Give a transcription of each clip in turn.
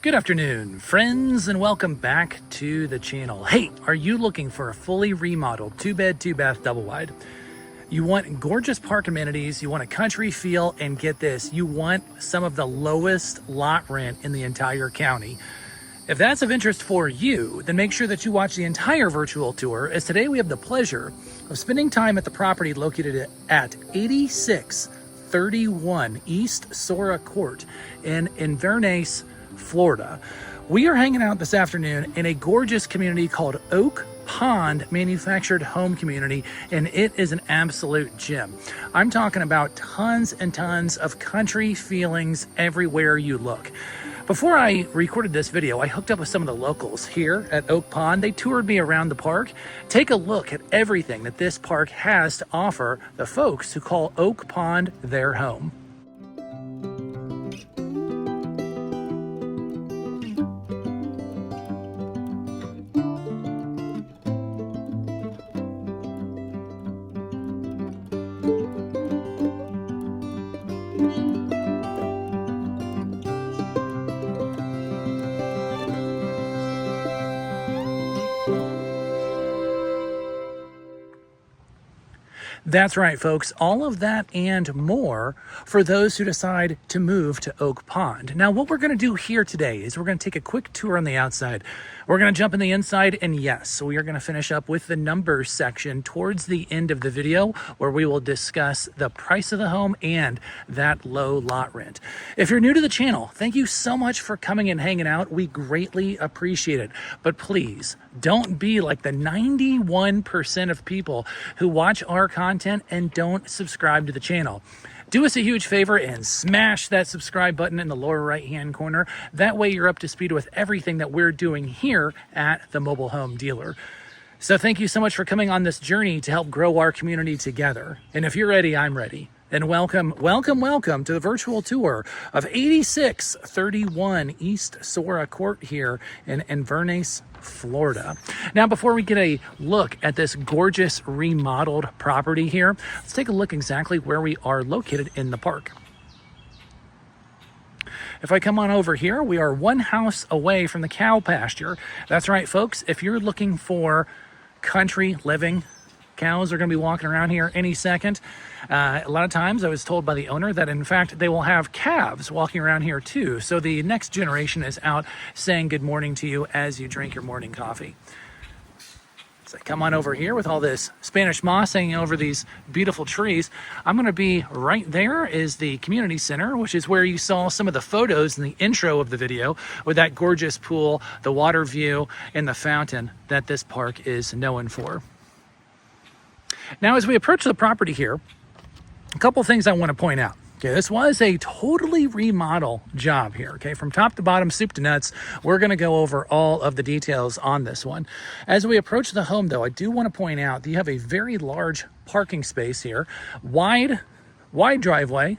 Good afternoon, friends, and welcome back to the channel. Hey, are you looking for a fully remodeled 2-bed, 2-bath, double wide? You want gorgeous park amenities, you want a country feel, and get this, you want some of the lowest lot rent in the entire county. If that's of interest for you, then make sure that you watch the entire virtual tour, as today we have the pleasure of spending time at the property located at 8631 E Sora Court in Inverness, Florida. We are hanging out this afternoon in a gorgeous community called Oak Pond Manufactured Home Community, and it is an absolute gem. I'm talking about tons and tons of country feelings everywhere you look. Before I recorded this video, I hooked up with some of the locals here at Oak Pond. They toured me around the park. Take a look at everything that this park has to offer the folks who call Oak Pond their home. That's right, folks. All of that and more for those who decide to move to Oak Pond. Now, what we're going to do here today is we're going to take a quick tour on the outside. We're going to jump in the inside, and yes, we are going to finish up with the numbers section towards the end of the video, where we will discuss the price of the home and that low lot rent. If you're new to the channel, thank you so much for coming and hanging out. We greatly appreciate it. But please, don't be like the 91% of people who watch our content and don't subscribe to the channel. Do us a huge favor and smash that subscribe button in the lower right hand corner. That way you're up to speed with everything that we're doing here at the mobile home dealer. So thank you so much for coming on this journey to help grow our community together. And if you're ready, I'm ready. And welcome to the virtual tour of 8631 East Sora Court here in Inverness, Florida. Now, before we get a look at this gorgeous remodeled property here, let's take a look exactly where we are located in the park. If I come on over here, we are one house away from the cow pasture. That's right, folks. If you're looking for country living, cows are going to be walking around here any second. A lot of times I was told by the owner that in fact they will have calves walking around here too. So the next generation is out saying good morning to you as you drink your morning coffee. So come on over here with all this Spanish moss hanging over these beautiful trees. I'm going to be right there is the community center, which is where you saw some of the photos in the intro of the video with that gorgeous pool, the water view, and the fountain that this park is known for. Now, as we approach the property here, a couple things I want to point out. Okay, this was a totally remodel job here, okay? From top to bottom, soup to nuts, we're going to go over all of the details on this one. As we approach the home, though, I do want to point out that you have a very large parking space here, wide driveway,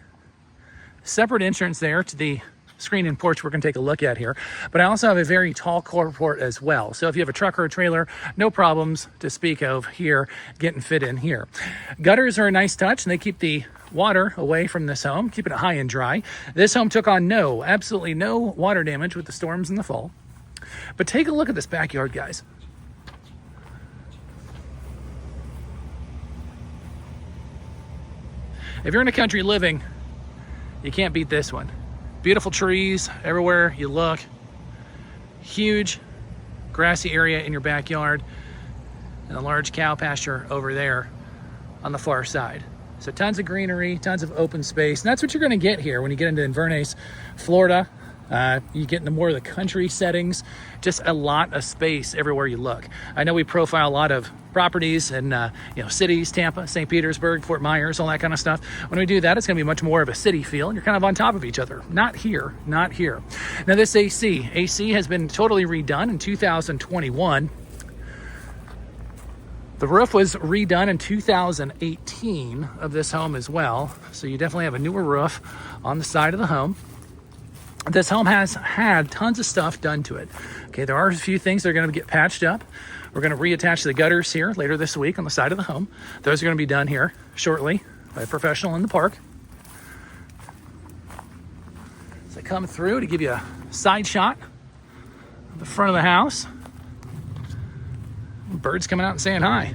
separate entrance there to the screen and porch we're going to take a look at here. But I also have a very tall carport as well. So if you have a truck or a trailer, no problems to speak of here getting fit in here. Gutters are a nice touch, and they keep the water away from this home, keeping it high and dry. This home took on absolutely no water damage with the storms in the fall. But take a look at this backyard, guys. If you're in a country living, you can't beat this one. Beautiful trees everywhere you look. Huge grassy area in your backyard, and a large cow pasture over there on the far side. So tons of greenery, tons of open space. And that's what you're going to get here when you get into Inverness, Florida. You get into more of the country settings, just a lot of space everywhere you look. I know we profile a lot of properties in cities, Tampa, St. Petersburg, Fort Myers, all that kind of stuff. When we do that, it's going to be much more of a city feel, and you're kind of on top of each other. Not here. Now this AC has been totally redone in 2021. The roof was redone in 2018 of this home as well. So you definitely have a newer roof on the side of the home. This home has had tons of stuff done to it. Okay, there are a few things that are going to get patched up. We're going to reattach the gutters here later this week on the side of the home. Those are going to be done here shortly by a professional in the park. So I come through to give you a side shot the front of the house. Birds coming out and saying hi.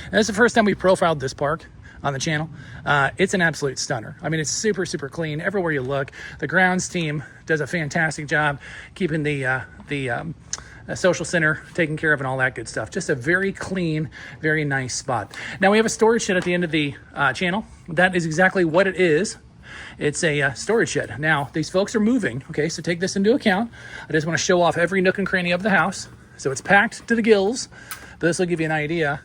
And it's the first time we profiled this park on the channel. It's an absolute stunner. I mean, it's super, super clean everywhere you look. The grounds team does a fantastic job keeping the social center taken care of and all that good stuff. Just a very clean, very nice spot. Now we have a storage shed at the end of the channel. That is exactly what it is. It's a storage shed. Now, these folks are moving, okay, so take this into account. I just want to show off every nook and cranny of the house. So it's packed to the gills, but this will give you an idea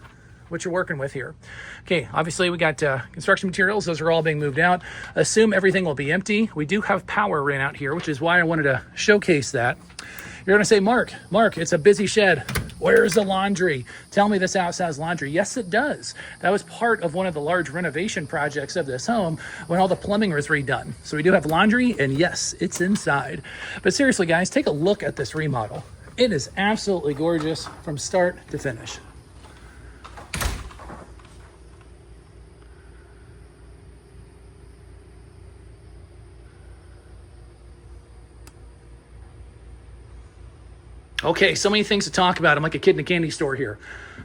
what you're working with here. Okay, obviously we got construction materials. Those are all being moved out. Assume everything will be empty. We do have power ran out here, which is why I wanted to showcase that. You're gonna say, Mark, it's a busy shed. Where's the laundry? Tell me this house has laundry. Yes, it does. That was part of one of the large renovation projects of this home when all the plumbing was redone. So we do have laundry, and yes, it's inside. But seriously, guys, take a look at this remodel. It is absolutely gorgeous from start to finish. Okay, so many things to talk about. I'm like a kid in a candy store here.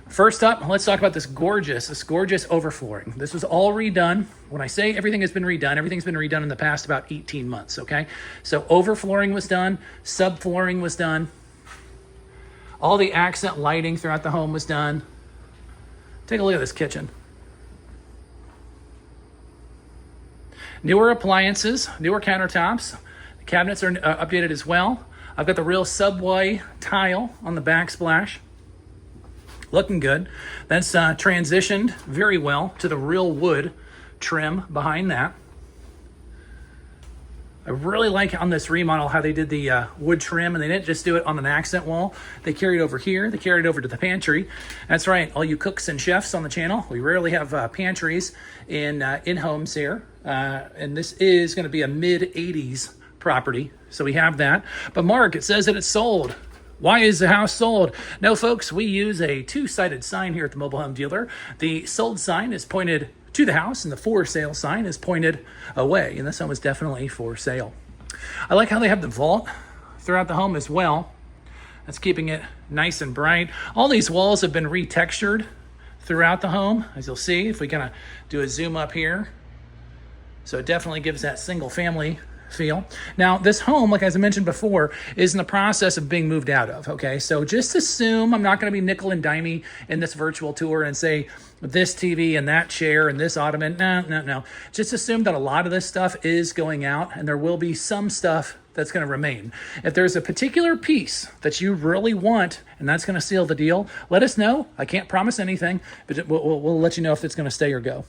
First up, let's talk about this gorgeous overflooring. This was all redone. When I say everything has been redone, everything's been redone in the past about 18 months, okay? So overflooring was done, subflooring was done. All the accent lighting throughout the home was done. Take a look at this kitchen. Newer appliances, newer countertops. The cabinets are updated as well. I've got the real subway tile on the backsplash. Looking good. That's transitioned very well to the real wood trim behind that. I really like on this remodel how they did the wood trim, and they didn't just do it on an accent wall. They carried over here. They carried over to the pantry. That's right, all you cooks and chefs on the channel. We rarely have pantries in homes here, and this is going to be a mid-80s property, so we have that. But Mark, it says that it's sold. Why is the house sold? No, folks, we use a two-sided sign here at the mobile home dealer. The sold sign is pointed to the house, and the for sale sign is pointed away, and this home is definitely for sale. I like how they have the vault throughout the home as well. That's keeping it nice and bright. All these walls have been retextured throughout the home, as you'll see if we kind of do a zoom up here. So it definitely gives that single family feel. Now, this home, like as I mentioned before, is in the process of being moved out of, okay? So just assume I'm not going to be nickel and dimey in this virtual tour and say this TV and that chair and this ottoman. No. Just assume that a lot of this stuff is going out, and there will be some stuff that's going to remain. If there's a particular piece that you really want and that's going to seal the deal, let us know. I can't promise anything, but we'll let you know if it's going to stay or go.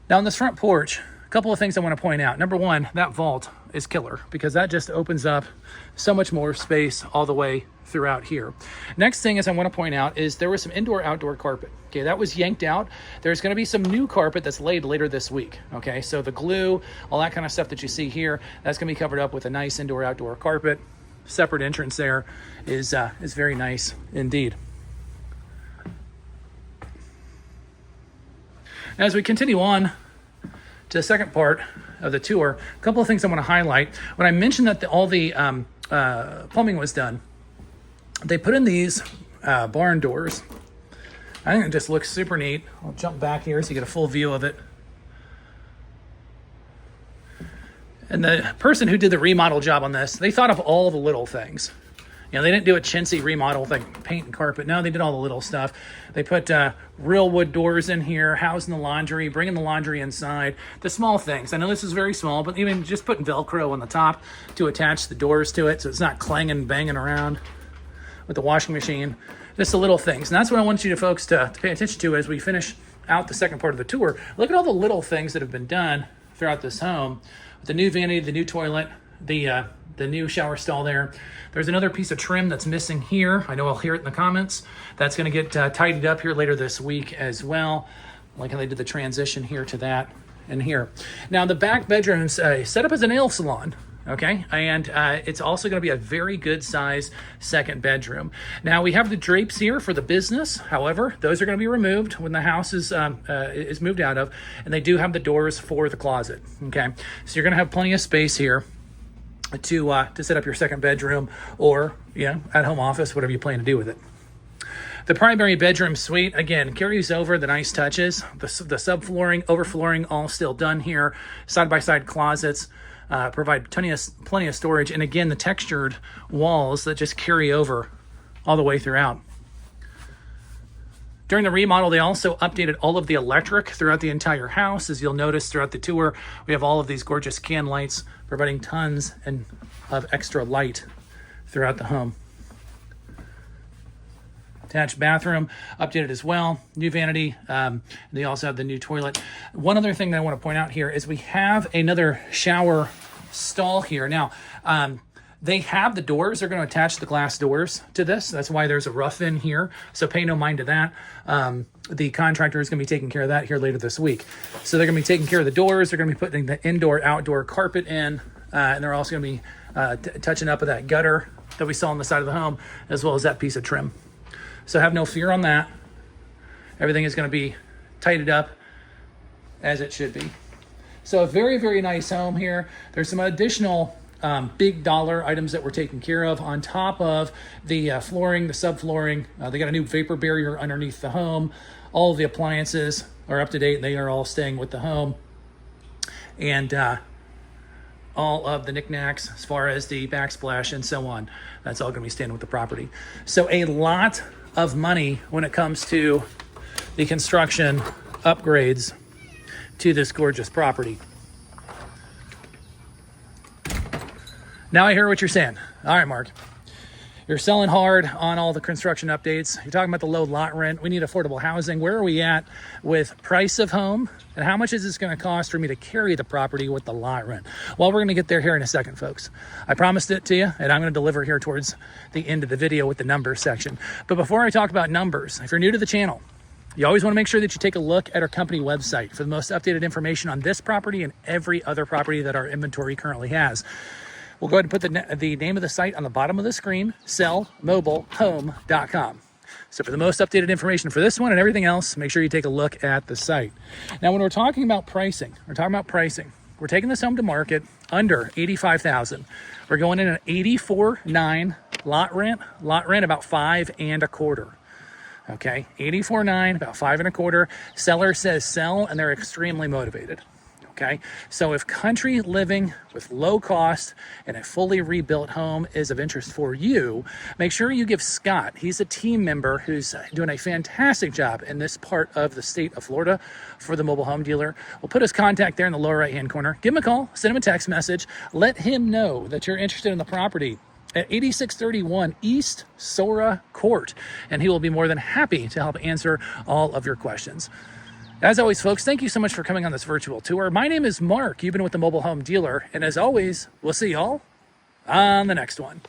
Now, on this front porch, couple of things I want to point out. Number one, that vault is killer because that just opens up so much more space all the way throughout here. Next thing is I want to point out is there was some indoor-outdoor carpet. Okay, that was yanked out. There's going to be some new carpet that's laid later this week. Okay, so the glue, all that kind of stuff that you see here, that's going to be covered up with a nice indoor-outdoor carpet. Separate entrance there is very nice indeed. As we continue on to the second part of the tour, a couple of things I want to highlight. When I mentioned that all the plumbing was done, they put in these barn doors. I think it just looks super neat. I'll jump back here so you get a full view of it. And the person who did the remodel job on this, they thought of all the little things. You know, they didn't do a chintzy remodel like paint and carpet. No, they did all the little stuff. They put real wood doors in here, housing the laundry, bringing the laundry inside. The small things. I know this is very small, but even just putting Velcro on the top to attach the doors to it so it's not clanging, banging around with the washing machine. Just the little things. And that's what I want you folks to pay attention to as we finish out the second part of the tour. Look at all the little things that have been done throughout this home. The new vanity, the new toilet, the new shower stall there. There's another piece of trim that's missing here. I know I'll hear it in the comments. That's going to get tidied up here later this week as well. Like how they did the transition here to that and here. Now the back bedroom's set up as a nail salon. Okay, and it's also going to be a very good size second bedroom. Now we have the drapes here for the business. However, those are going to be removed when the house is moved out of, and they do have the doors for the closet. Okay, so you're going to have plenty of space here to set up your second bedroom, or at home office, whatever you plan to do with it. The primary bedroom suite, again, carries over the nice touches. The subflooring, overflooring, all still done here. Side-by-side closets provide plenty of storage. And again, the textured walls that just carry over all the way throughout. During the remodel, they also updated all of the electric throughout the entire house. As you'll notice throughout the tour, we have all of these gorgeous can lights providing tons of extra light throughout the home. Attached bathroom updated as well. New vanity. They also have the new toilet. One other thing that I want to point out here is we have another shower stall here. Now, they have the doors. They're going to attach the glass doors to this. That's why there's a rough in here. So pay no mind to that. The contractor is going to be taking care of that here later this week. So they're going to be taking care of the doors. They're going to be putting the indoor-outdoor carpet in. And they're also going to be touching up with that gutter that we saw on the side of the home, as well as that piece of trim. So have no fear on that. Everything is going to be tidied up as it should be. So a very, very nice home here. There's some additional big dollar items that we're taking care of on top of the flooring, the subflooring. They got a new vapor barrier underneath the home. All of the appliances are up to date, and they are all staying with the home. And all of the knickknacks as far as the backsplash and so on, that's all going to be staying with the property. So a lot of money when it comes to the construction upgrades to this gorgeous property. Now I hear what you're saying. All right, Mark, you're selling hard on all the construction updates. You're talking about the low lot rent. We need affordable housing. Where are we at with price of home? And how much is this going to cost for me to carry the property with the lot rent? Well, we're going to get there here in a second, folks. I promised it to you, and I'm going to deliver here towards the end of the video with the numbers section. But before I talk about numbers, if you're new to the channel, you always want to make sure that you take a look at our company website for the most updated information on this property and every other property that our inventory currently has. We'll go ahead and put the name of the site on the bottom of the screen, sellmobilehome.com. So for the most updated information for this one and everything else, make sure you take a look at the site. Now, when we're talking about pricing, we're taking this home to market under $85,000. We're going in at $84,900 lot rent about $5.25. Okay, $84,900, about $5.25. Seller says sell, and they're extremely motivated. Okay, so if country living with low cost and a fully rebuilt home is of interest for you, make sure you give Scott, he's a team member who's doing a fantastic job in this part of the state of Florida for the mobile home dealer. We'll put his contact there in the lower right hand corner. Give him a call, send him a text message, let him know that you're interested in the property at 8631 East Sora Court, and he will be more than happy to help answer all of your questions. As always, folks, thank you so much for coming on this virtual tour. My name is Mark. You've been with the Mobile Home Dealer, and as always, we'll see y'all on the next one.